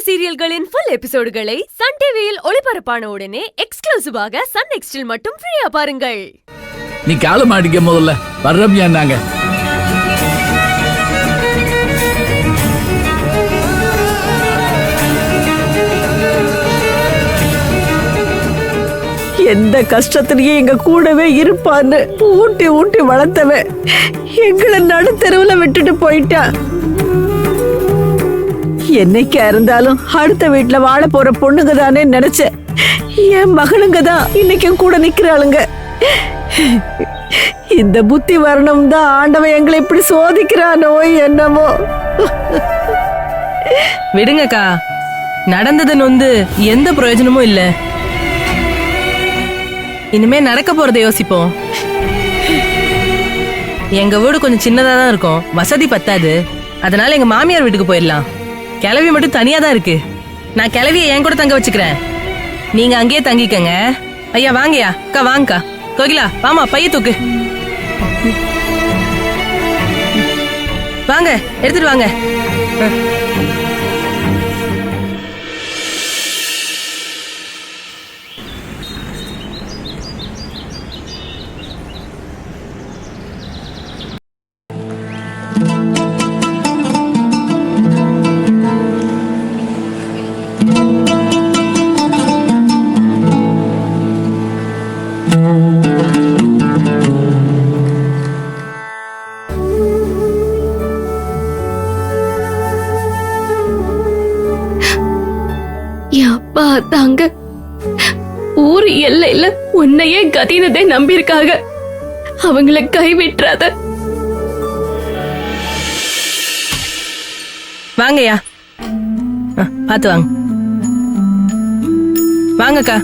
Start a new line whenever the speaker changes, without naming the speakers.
சீரியல்களின் full எபிசோடுகளை Sun டிவியில் ஒளிபரப்பான உடனே எக்ஸ்க்ளூசிவாக சன் நெக்ஸ்டில் மட்டும் ஃப்ரீயா பாருங்கள்.
நீ காலம் அடிக்க முதல்ல வர்றோம்யா நாங்க.
எந்த கஷ்டத்திலேயே எங்க கூடவே இருப்பான்னு ஊட்டி ஊட்டி வளர்த்தவன் எங்களை நடுத்தெருவுல விட்டுட்டு போயிட்டான். என்னைக்கா இருந்தாலும் அடுத்த வீட்டுல வாழ போற பொண்ணுங்க தானே நினைச்சேன். என் மகளுங்க தான் இன்னைக்கும் கூட நிக்கிறாளுங்க. இந்த புத்தி வரணும் தான் ஆண்டவன் எங்களை இப்படி சோதிக்கிறானோ என்னமோ.
விடுங்கக்கா, நடந்ததுன்னு வந்து எந்த பிரயோஜனமும் இல்ல. இனிமே நடக்க போறதை யோசிப்போம். எங்க வீடு கொஞ்சம் சின்னதா தான் இருக்கும், வசதி பத்தாது. அதனால எங்க மாமியார் வீட்டுக்கு போயிடலாம். கிளவி மட்டும் தனியா தான் இருக்கு. நான் கிளவிய என் கூட தங்க வச்சுக்கிறேன், நீங்க அங்கேயே தங்கிக்கங்க. ஐயா வாங்கயா, அக்கா வாங்கக்கா. கோகிலா வாமா, பைய தூக்கு. வாங்க எடுத்துட்டு வாங்க.
தாங்க ஊர் எல்லையில உன்னையே கதினதை நம்பியிருக்காங்க. அவங்கள கைவிட்டுறாத.
வாங்கய்யா, பாத்து வாங்க. வாங்கக்கா.